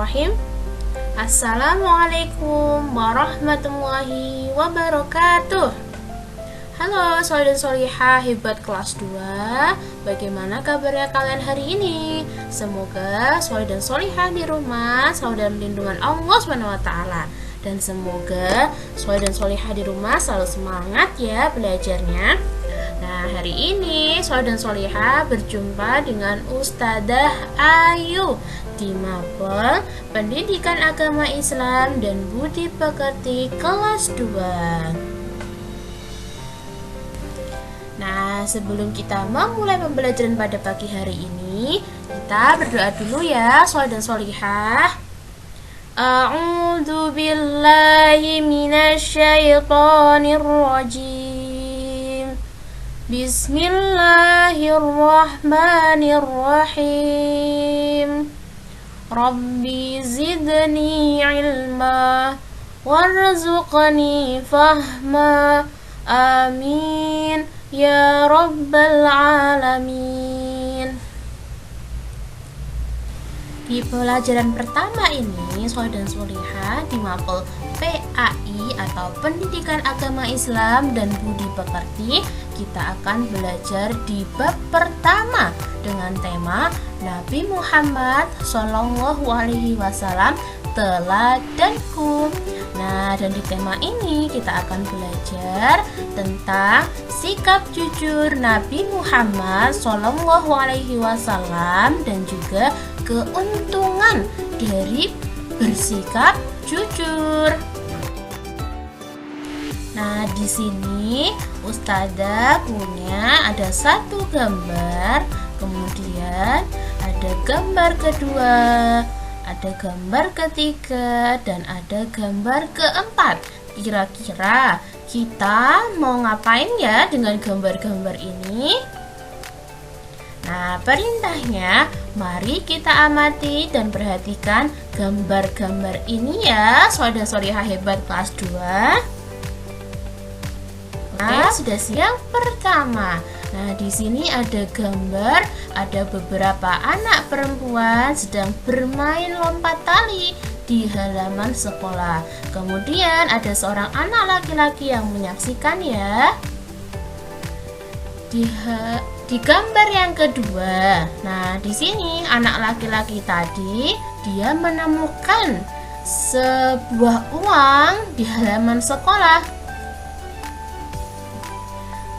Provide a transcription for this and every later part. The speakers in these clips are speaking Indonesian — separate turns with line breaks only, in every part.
Bismillahirrahmanirrahim. Assalamualaikum warahmatullahi wabarakatuh. Halo soleh dan solihah hebat kelas 2. Bagaimana kabarnya kalian hari ini? Semoga soleh dan solihah di rumah selalu dalam lindungan Allah SWT. Dan semoga soleh dan solihah di rumah selalu semangat ya belajarnya. Nah, hari ini soleh dan solihah berjumpa dengan Ustadzah Ayu di Mapel Pendidikan Agama Islam dan Budi Pekerti kelas 2. Nah, sebelum kita memulai pembelajaran pada pagi hari ini, kita berdoa dulu ya soleh dan solihah. A'udzu billahi minasyaitonir rajim. Bismillahirrahmanirrahim. Rabbi zidni ilma warzuqni fahma. Amin ya rabbal alamin. Di pelajaran pertama ini, soleh dan solihah di Mapel PAI atau Pendidikan Agama Islam dan Budi Pekerti, kita akan belajar di bab pertama dengan tema Nabi Muhammad SAW teladanku. Nah, dan di tema ini kita akan belajar tentang sikap jujur Nabi Muhammad SAW dan juga keuntungan dari bersikap jujur. Nah, di sini Ustadzah punya ada satu gambar, kemudian ada gambar kedua, ada gambar ketiga, dan ada gambar keempat. Kira-kira kita mau ngapain ya dengan gambar-gambar ini? Nah, perintahnya mari kita amati dan perhatikan gambar-gambar ini ya, soleh dan solihah hebat kelas 2. Nah, sudah siap pertama. Nah, di sini ada gambar, ada beberapa anak perempuan sedang bermain lompat tali di halaman sekolah. Kemudian ada seorang anak laki-laki yang menyaksikan ya. Di gambar yang kedua, nah di sini anak laki-laki tadi dia menemukan sebuah uang di halaman sekolah.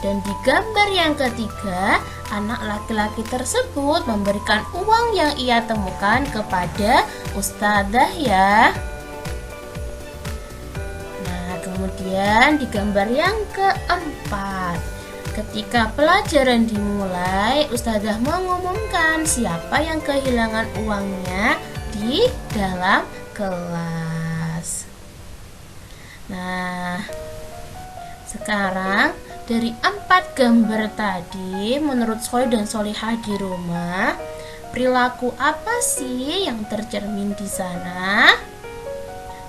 Dan di gambar yang ketiga, anak laki-laki tersebut memberikan uang yang ia temukan kepada Ustadzah ya. Nah, kemudian di gambar yang keempat, ketika pelajaran dimulai, Ustadzah mengumumkan siapa yang kehilangan uangnya di dalam kelas. Nah, sekarang dari 4 gambar tadi, menurut soleh dan solihah di rumah, perilaku apa sih yang tercermin di sana?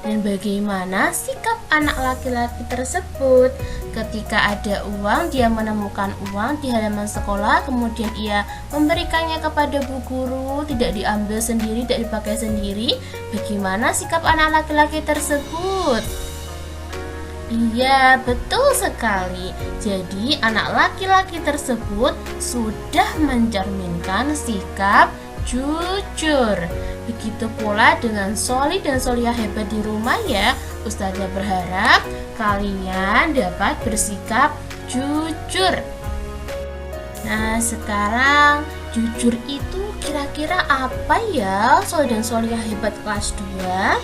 Dan bagaimana sikap anak laki-laki tersebut ketika ada uang, dia menemukan uang di halaman sekolah, kemudian ia memberikannya kepada bu guru, tidak diambil sendiri, tidak dipakai sendiri. Bagaimana sikap anak laki-laki tersebut? Iya, betul sekali. Jadi anak laki-laki tersebut sudah mencerminkan sikap jujur. Begitu pula dengan soleh dan solihah hebat di rumah ya. Ustadzah berharap kalian dapat bersikap jujur. Nah, sekarang jujur itu kira-kira apa ya soleh dan solihah hebat kelas 2?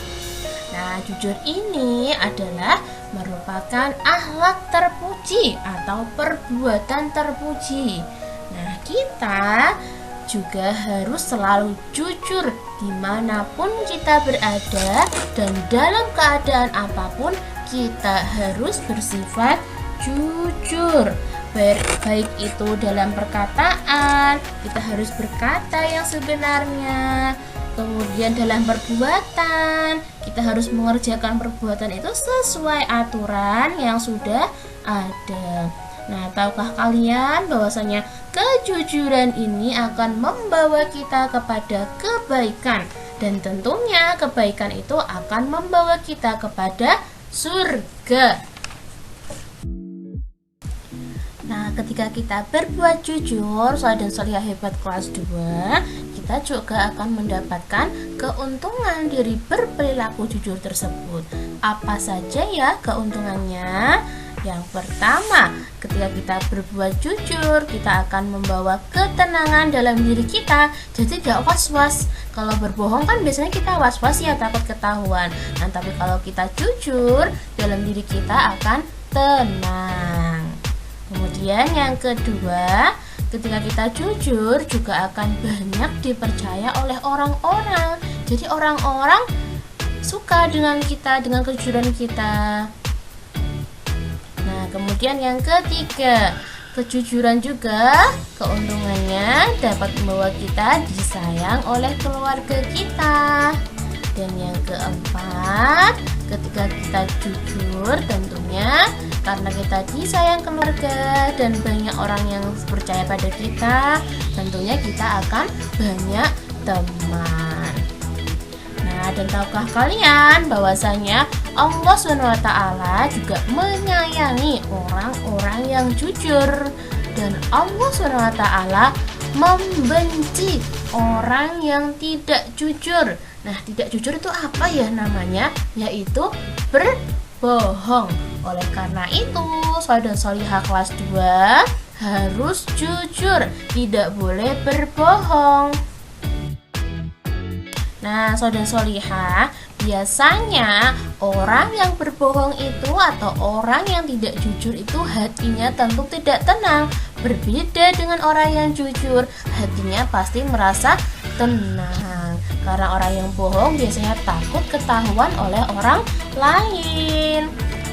Nah, jujur ini adalah merupakan akhlak terpuji atau perbuatan terpuji. Nah, kita juga harus selalu jujur dimanapun kita berada, dan dalam keadaan apapun kita harus bersifat jujur. Baik itu dalam perkataan, kita harus berkata yang sebenarnya. Kemudian dalam perbuatan, kita harus mengerjakan perbuatan itu sesuai aturan yang sudah ada. Nah, tahukah kalian bahwasanya kejujuran ini akan membawa kita kepada kebaikan? Dan tentunya kebaikan itu akan membawa kita kepada surga. Nah, ketika kita berbuat jujur, Sholeh dan Sholihah hebat kelas 2, kita juga akan mendapatkan keuntungan dari berperilaku jujur tersebut. Apa saja ya keuntungannya? Yang pertama, ketika kita berbuat jujur, kita akan membawa ketenangan dalam diri kita. Jadi gak was-was. Kalau berbohong kan biasanya kita was-was ya, takut ketahuan. Nah, tapi kalau kita jujur, dalam diri kita akan tenang. Kemudian yang kedua, ketika kita jujur juga akan banyak dipercaya oleh orang-orang. Jadi orang-orang suka dengan kita, dengan kejujuran kita. Nah, kemudian yang ketiga, kejujuran juga keuntungannya dapat membawa kita disayang oleh keluarga kita. Dan yang keempat, ketika kita jujur tentunya karena kita disayang keluarga dan banyak orang yang percaya pada kita, tentunya kita akan banyak teman. Nah, dan tahukah kalian bahwasanya Allah SWT juga menyayangi orang-orang yang jujur, dan Allah SWT membenci orang yang tidak jujur. Nah, tidak jujur itu apa ya namanya? Yaitu berbohong. Oleh karena itu, Sholeh dan Sholihah kelas 2 harus jujur, tidak boleh berbohong. Nah, Sholeh dan Sholihah, biasanya orang yang berbohong itu atau orang yang tidak jujur itu hatinya tentu tidak tenang. Berbeda dengan orang yang jujur, hatinya pasti merasa tenang. Karena orang yang bohong biasanya takut ketahuan oleh orang lain.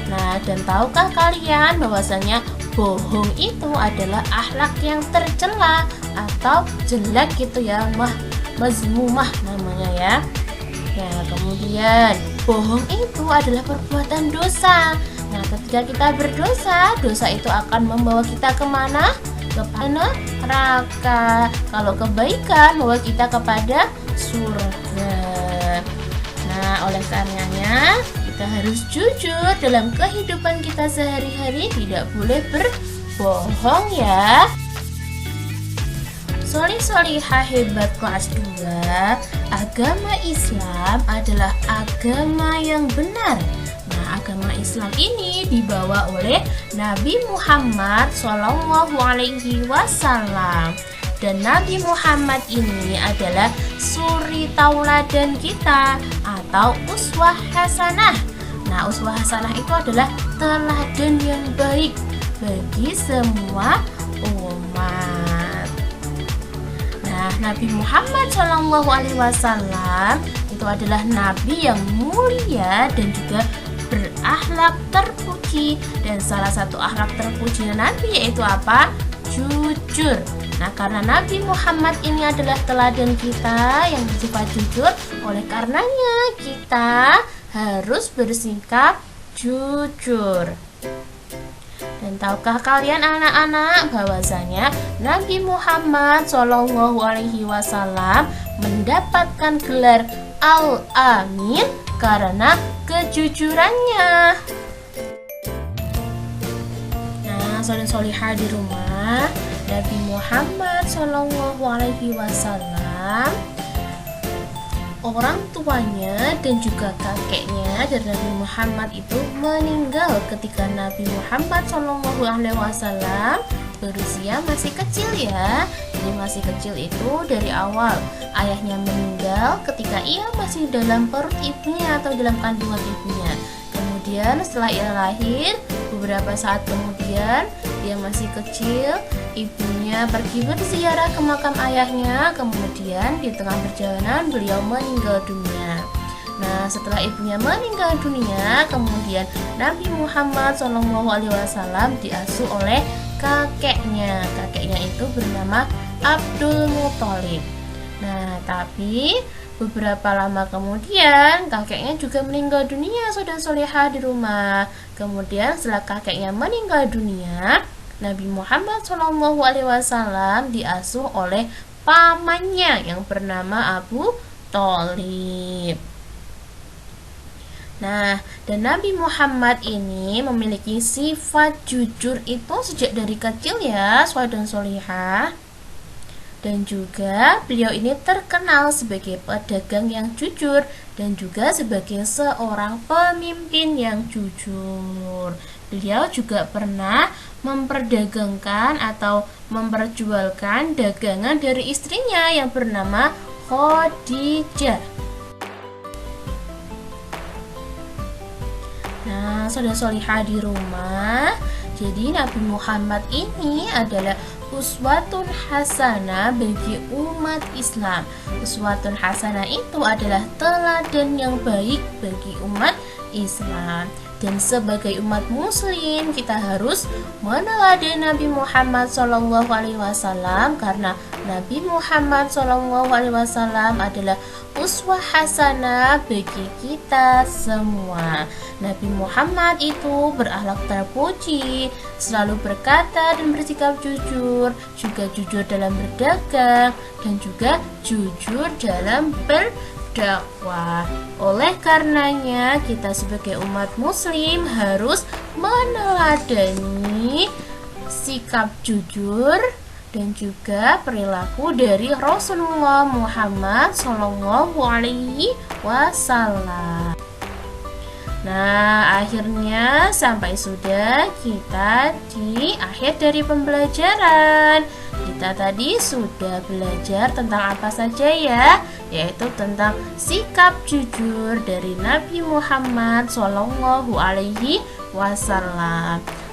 Nah, dan tahukah kalian bahwasanya bohong itu adalah akhlak yang tercela atau jelek gitu ya, mazmumah namanya ya. Nah, kemudian bohong itu adalah perbuatan dosa. Nah, ketika kita berdosa, dosa itu akan membawa kita kemana? Kepada neraka. Kalau kebaikan membawa kita kepada surga. Nah, oleh karenanya kita harus jujur dalam kehidupan kita sehari-hari, tidak boleh berbohong ya. Sholeh Sholihah hebat kelas 2, agama Islam adalah agama yang benar. Nah, agama Islam ini dibawa oleh Nabi Muhammad SAW. Dan Nabi Muhammad ini adalah suri tauladan kita atau uswah hasanah. Nah, uswah hasanah itu adalah teladan yang baik bagi semua umat. Nah, Nabi Muhammad SAW itu adalah nabi yang mulia dan juga berakhlak terpuji. Dan salah satu akhlak terpuji Nabi yaitu apa? Jujur. Nah, karena Nabi Muhammad ini adalah teladan kita yang bersifat jujur, oleh karenanya kita harus bersikap jujur. Dan tahukah kalian anak-anak bahwasanya Nabi Muhammad SAW mendapatkan gelar Al-Amin karena kejujurannya. Nah, Sholeh Sholihah di rumah, Nabi Muhammad SAW, orang tuanya dan juga kakeknya dari Nabi Muhammad itu meninggal ketika Nabi Muhammad SAW berusia masih kecil ya. Jadi masih kecil itu dari awal ayahnya meninggal ketika ia masih dalam perut ibunya atau dalam kandungan ibunya. Kemudian setelah ia lahir, beberapa saat kemudian dia masih kecil, ibunya pergi berziarah ke makam ayahnya. Kemudian di tengah perjalanan beliau meninggal dunia. Nah, setelah ibunya meninggal dunia, kemudian Nabi Muhammad SAW diasuh oleh kakeknya. Kakeknya itu bernama Abdul Muthalib. Nah, tapi beberapa lama kemudian kakeknya juga meninggal dunia, Sholeh dan Sholihah di rumah. Kemudian setelah kakeknya meninggal dunia, Nabi Muhammad SAW diasuh oleh pamannya yang bernama Abu Thalib. Nah, dan Nabi Muhammad ini memiliki sifat jujur itu sejak dari kecil ya, sholihat dan sholihah. Dan juga beliau ini terkenal sebagai pedagang yang jujur dan juga sebagai seorang pemimpin yang jujur. Beliau juga pernah memperdagangkan atau memperjualkan dagangan dari istrinya yang bernama Khadijah. Nah, saudara solihah di rumah, jadi Nabi Muhammad ini adalah uswatun hasanah bagi umat Islam. Uswatun hasanah itu adalah teladan yang baik bagi umat Islam. Dan sebagai umat muslim, kita harus meneladani Nabi Muhammad SAW karena Nabi Muhammad SAW adalah uswah hasanah bagi kita semua. Nabi Muhammad itu berakhlak terpuji, selalu berkata dan bersikap jujur, juga jujur dalam berdagang, dan juga jujur dalam berdakwah. Oleh karenanya, kita sebagai umat muslim harus meneladani sikap jujur dan juga perilaku dari Rasulullah Muhammad SAW. Nah, akhirnya sampai sudah kita di akhir dari pembelajaran. Kita tadi sudah belajar tentang apa saja ya? Yaitu tentang sikap jujur dari Nabi Muhammad SAW.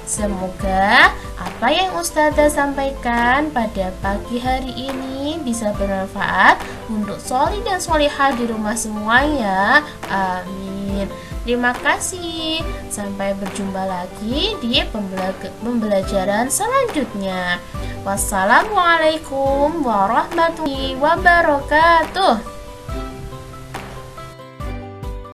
Semoga apa yang Ustazah sampaikan pada pagi hari ini bisa bermanfaat untuk sholi dan sholihah di rumah semua ya. Amin. Terima kasih. Sampai berjumpa lagi di pembelajaran selanjutnya. Wassalamualaikum warahmatullahi wabarakatuh.